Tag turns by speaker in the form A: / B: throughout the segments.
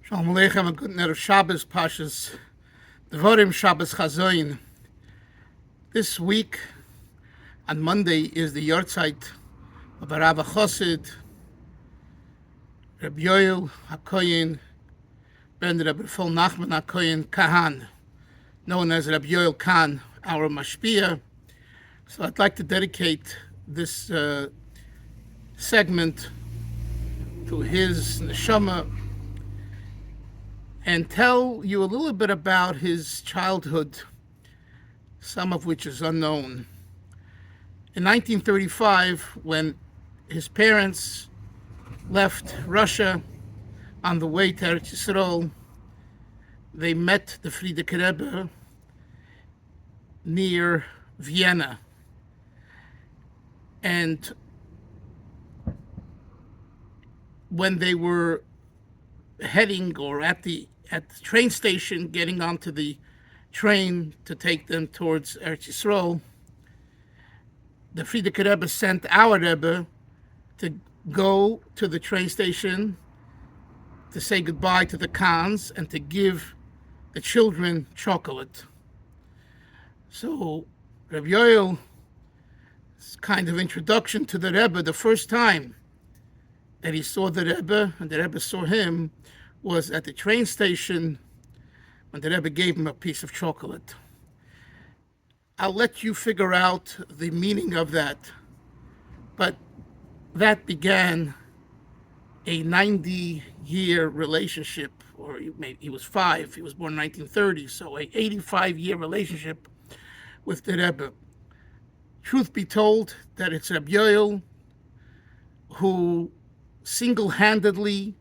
A: Shalom Aleichem, a good night of Shabbos, Pashas, Devarim Shabbos Chazoin. This week, on Monday, is the Yortzeit of a Rabbi Chassid, Rabbi Yoel HaKoyin, ben Rabbi Phil Nachman HaKoyin Kahan, known as Rabbi Yoel Khan, our Mashpia. So I'd like to dedicate this segment to his neshama and tell you a little bit about his childhood, some of which is unknown. In 1935, when his parents left Russia on the way to Eretz Yisrael, they met the Frierdiker Rebbe near Vienna. And when they were heading or at the train station, getting onto the train to take them towards Eretz Yisrael, the Frierdiker Rebbe sent our Rebbe to go to the train station to say goodbye to the Khans and to give the children chocolate. So Rabbi Yoel's kind of introduction to the Rebbe, the first time that he saw the Rebbe and the Rebbe saw him, was at the train station when the Rebbe gave him a piece of chocolate. I'll let you figure out the meaning of that, but that began a 90-year relationship, or he was 5, he was born in 1930, so a 85-year relationship with the Rebbe. Truth be told, that it's Rabbi Yoel who single-handedly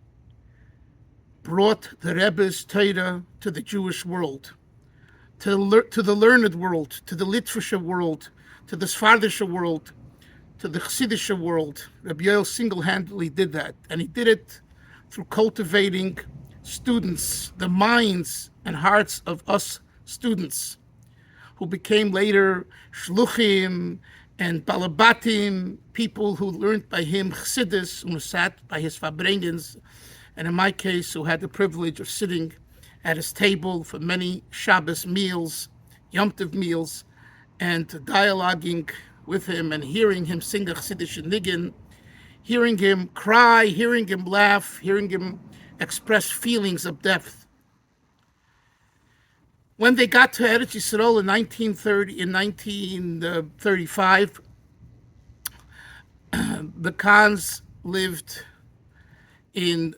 A: brought the Rebbe's Torah to the Jewish world, to the learned world, to the Litvische world, to the Sfardische world, to the Chassidische world. Rabbi Yoel single-handedly did that, and he did it through cultivating students, the minds and hearts of us students, who became later shluchim and balabatim, people who learned by him Chassidus, who sat by his farbrengens, and in my case, who had the privilege of sitting at his table for many Shabbos meals, Yom Tov meals, and dialoguing with him and hearing him sing a Chassidish niggin, hearing him cry, hearing him laugh, hearing him express feelings of depth. When they got to Eretz Yisrael in 1935, the Khans lived in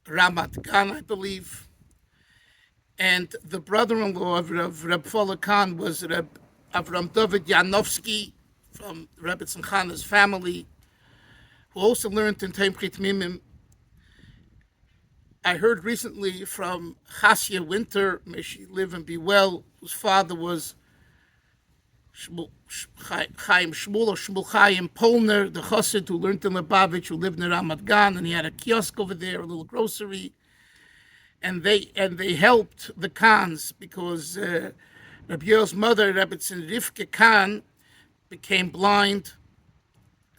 A: Ramat Gan, I believe, and the brother-in-law of Reb Fola Khan was Reb Avram David Yanovsky from Rebbe Tzimchana's family, who also learned in Teim Chit Mimim. I heard recently from Chassia Winter, may she live and be well, whose father was Chaim Polner, the Chassid who learned in Lubavitch, who lived in Ramat Gan, and he had a kiosk over there, a little grocery, and they helped the Khans because Rabbi Yoel's mother, Rebbe Rivka Khan, became blind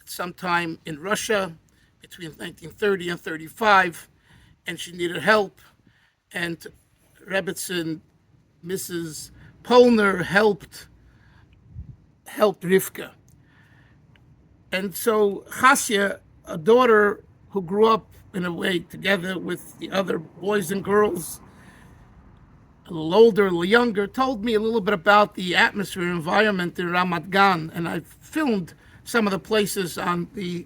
A: sometime in Russia between 1930 and 35, and she needed help, and Rebbetzin, Mrs. Polner, helped Rivka. And so Chassia, a daughter who grew up in a way together with the other boys and girls, a little older, a little younger, told me a little bit about the atmosphere and environment in Ramat Gan, and I filmed some of the places on the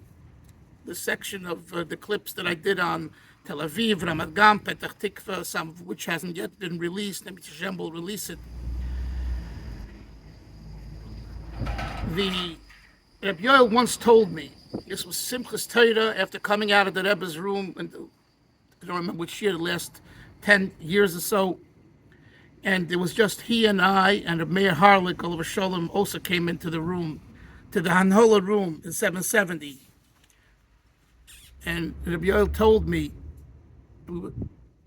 A: section of the clips that I did on Tel Aviv, Ramat Gan, Petach Tikva, some of which hasn't yet been released. Maybe Hashem will release it. The Rebbe Yoel once told me, this was Simchas Torah after coming out of the Rebbe's room, and I don't remember which year, the last 10 years or so, and it was just he and I, and Meir Harlik, Oliver Sholem, also came into the room, to the Hanhola room in 770. And Rebbe Yoel told me, we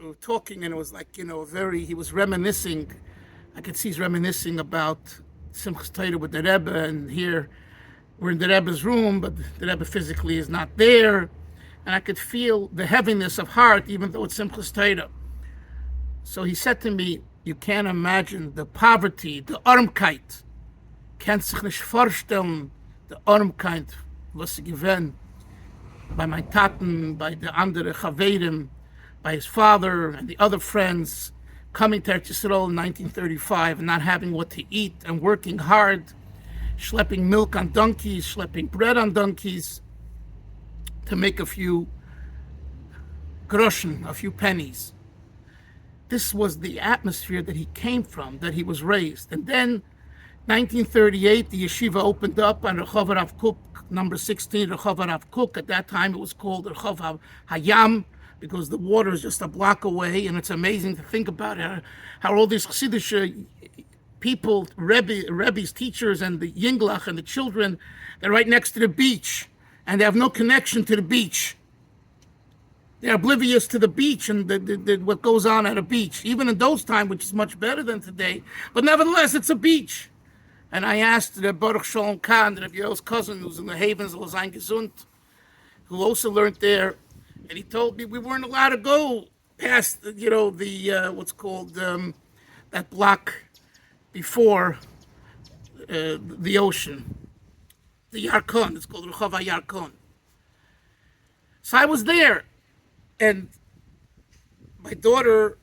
A: were talking, and it was like, he was reminiscing, I could see he's reminiscing about Simchas Torah with the Rebbe, and here we're in the Rebbe's room, but the Rebbe physically is not there, and I could feel the heaviness of heart, even though it's Simchas Torah. So he said to me, you can't imagine the poverty, the Armkeit. Kannst sich nicht vorstellen, the Armkeit, was sie gewinnt by my Taten, by the andere Chaverim, by his father and the other friends coming to Eretz Yisrael in 1935 and not having what to eat and working hard, schlepping milk on donkeys, schlepping bread on donkeys to make a few groschen, a few pennies. This was the atmosphere that he came from, that he was raised. And then 1938, the yeshiva opened up on Rehov Rav Kook, number 16, Rehov Rav Kook. At that time, it was called Rehov Hayam, because the water is just a block away. And it's amazing to think about it, how all these Chassidish people, Rebbe's teachers, and the Yinglach and the children, they're right next to the beach, and they have no connection to the beach. They're oblivious to the beach and what goes on at a beach, even in those times, which is much better than today. But nevertheless, it's a beach. And I asked the Baruch Shalom Khan, Rabbi Yoel's cousin, who's in the Havens, Lausanne Gesund, who also learned there, and he told me we weren't allowed to go past, the what's called that block before the ocean, the Yarkon. It's called Rehov Yarkon. So I was there. And my daughter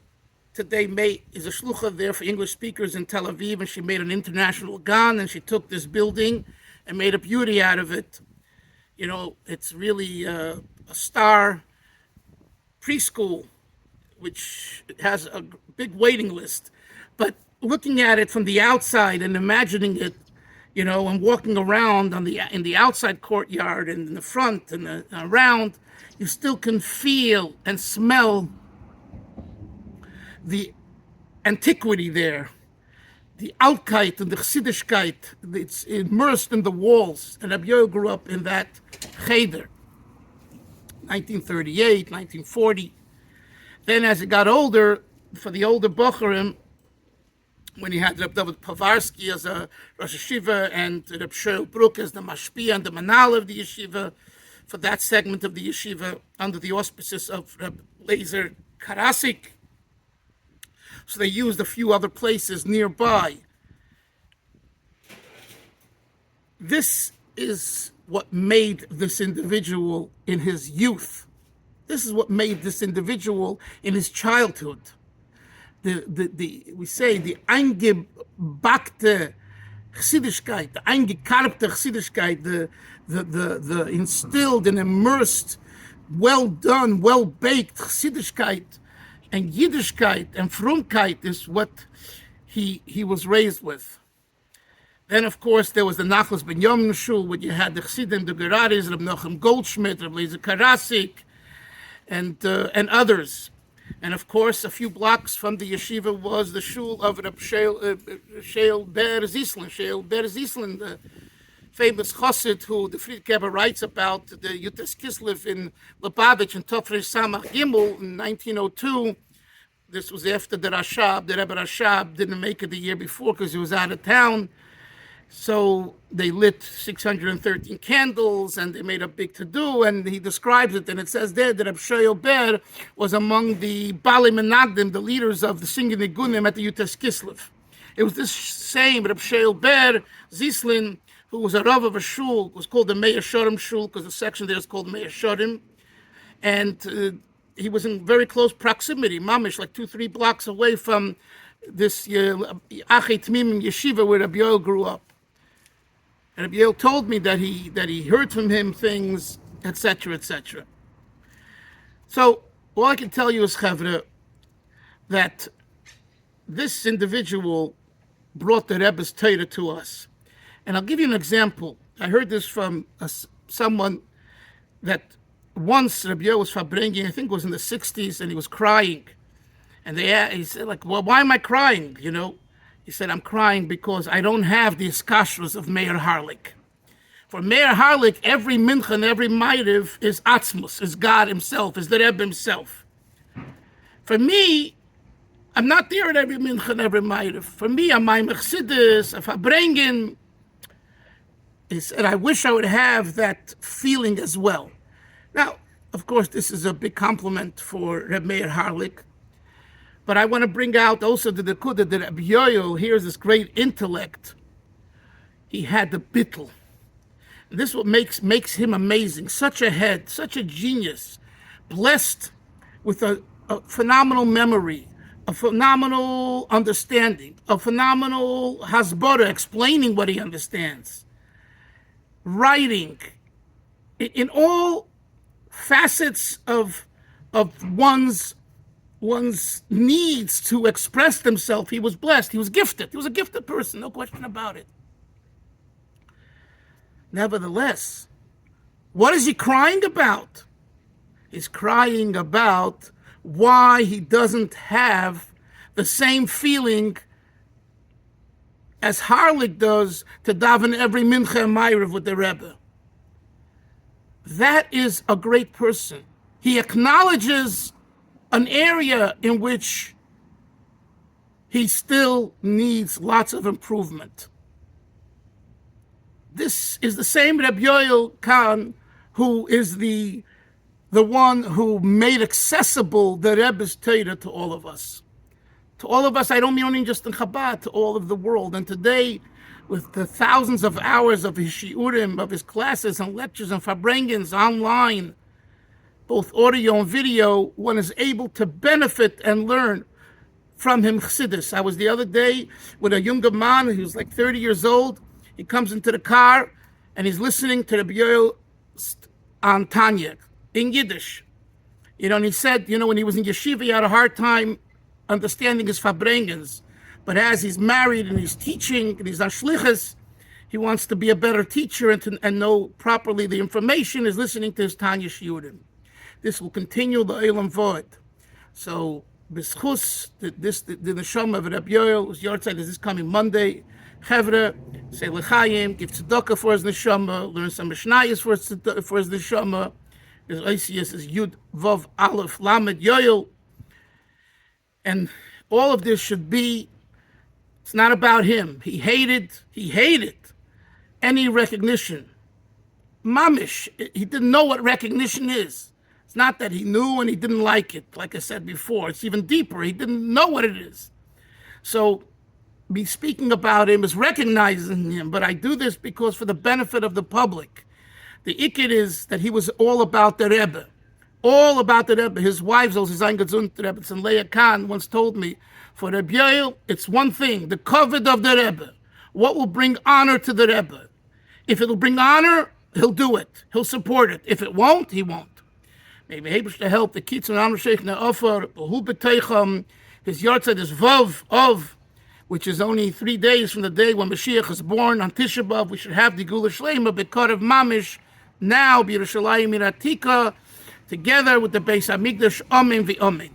A: today is a shlucha there for English speakers in Tel Aviv, and she made an international gan, and she took this building and made a beauty out of it. It's really a star preschool, which has a big waiting list. But looking at it from the outside and imagining it, and walking around in the outside courtyard and in the front and around, you still can feel and smell the antiquity there, the Altkeit and the Chassidishkeit. It's immersed in the walls. And Rabbi Yoel grew up in that cheder, 1938, 1940. Then as it got older, for the older Bochurim, when he had Reb David Pavarsky as a Rosh Yeshiva and Reb Shoel Brook as the Mashpia and the Manal of the Yeshiva, for that segment of the Yeshiva under the auspices of Reb Lazer Karasik. So they used a few other places nearby. This is what made this individual in his youth. This is what made this individual in his childhood. We say the eingebackte Chassidishkeit, the eingekarpte Chassidishkeit, the instilled and immersed, well done, well baked Chassidishkeit and Yiddishkeit and Frumkeit is what he was raised with. Then, of course, there was the Nachlas Ben Yom Shul, where you had the Chassidim, the Geraris, Reb Nochem Goldschmidt, Reb Lezer Karasik, and others. And of course, a few blocks from the yeshiva was the shul of Reb Sheil Ber Zislan, the famous chassid who the Friedkeber writes about, the Yutes Kislev in Lubavitch and Tofresh Samach Gimel in 1902. This was after the Rashab. The Rebbe Rashab didn't make it the year before because he was out of town. So they lit 613 candles and they made a big to-do, and he describes it, and it says there that Reb Sheil Ber was among the Bali Menagdim, the leaders of the singing Nigunim at the Yutes Kislev. It was this same Reb Sheil Ber Zislin, who was a Rav of a shul, was called the Meir Shorim shul, because the section there is called Meir Shorim, and he was in very close proximity, mamish, like 2-3 blocks away from this Achei Tmimim yeshiva where Rabbi Yoel grew up. And Rabbi Yoel told me that he heard from him things, etc., etc. So all I can tell you is, Chavre, that this individual brought the Rebbe's Torah to us. And I'll give you an example. I heard this from someone that once Rabbi Yoel was farbrengen, I think it was in the 60s, and he was crying. And he said, like, well, why am I crying, He said, I'm crying because I don't have the iskashrus of Meir Harlik. For Meir Harlik, every mincha and every ma'ariv is Atzmus, is God himself, is the Rebbe himself. For me, I'm not there at every mincha and every ma'ariv. For me, I'm my Chassidus, a farbrengen. He said, I wish I would have that feeling as well. Now, of course, this is a big compliment for Reb Meir Harlik. But I want to bring out also the Nekuda that Rabbi Yoel, here's this great intellect. He had the bittul. This is what makes him amazing. Such a head, such a genius, blessed with a phenomenal memory, a phenomenal understanding, a phenomenal hasbara, explaining what he understands, writing, in all facets of one's needs to express themselves. He was blessed. He was gifted. He was a gifted person, no question about it. Nevertheless, what is he crying about? He's crying about why he doesn't have the same feeling as Harlik does to daven every mincha and ma'ariv with the Rebbe. That is a great person. He acknowledges an area in which he still needs lots of improvement. This is the same Rabbi Yoel Khan who is the one who made accessible the Rebbe's Torah to all of us. To all of us, I don't mean only just in Chabad, to all of the world. And today, with the thousands of hours of his shiurim, of his classes and lectures and farbrengens online, both audio and video, one is able to benefit and learn from him Chassidus. I was the other day with a younger man who was like 30 years old. He comes into the car and he's listening to Rabbi Yoel on Tanya in Yiddish. And he said, when he was in Yeshiva, he had a hard time understanding his farbrengens. But as he's married and he's teaching and he's on shlichus, he wants to be a better teacher and know properly the information, is listening to his Tanya shiurim. This will continue the Olam Vod. So, b'schus, the neshama of Rabbi Yoel, whose yahrzeit is this coming Monday. Chevra, say l'chaim, give tzedakah for his neshama, learn some mishnayos for his neshama. His Oisius is Yud Vav Aleph Lamed Yoel. And all of this should be, it's not about him. He hated any recognition. Mamish, he didn't know what recognition is. It's not that he knew and he didn't like it, like I said before. It's even deeper. He didn't know what it is. So, me speaking about him is recognizing him, but I do this because for the benefit of the public. The ikid is that he was all about the Rebbe. All about the Rebbe. His wives, his Eingezunt Rebbe, and Leah Khan once told me, for Rebbe Yoel, it's one thing, the kavod of the Rebbe. What will bring honor to the Rebbe? If it'll bring honor, he'll do it. He'll support it. If it won't, he won't. Maybe Hebrew to help the kids and Amr Sheikh Ne'ofar, Behu B'Teicham, his yahrzeit is Vav, of, which is only 3 days from the day when Mashiach is born on Tisha B'Av. We should have the Gula Shleima, Bekar of Mamish, now, B'Yerushalayim Iratika, together with the Beis HaMikdash, Amen v'Amen.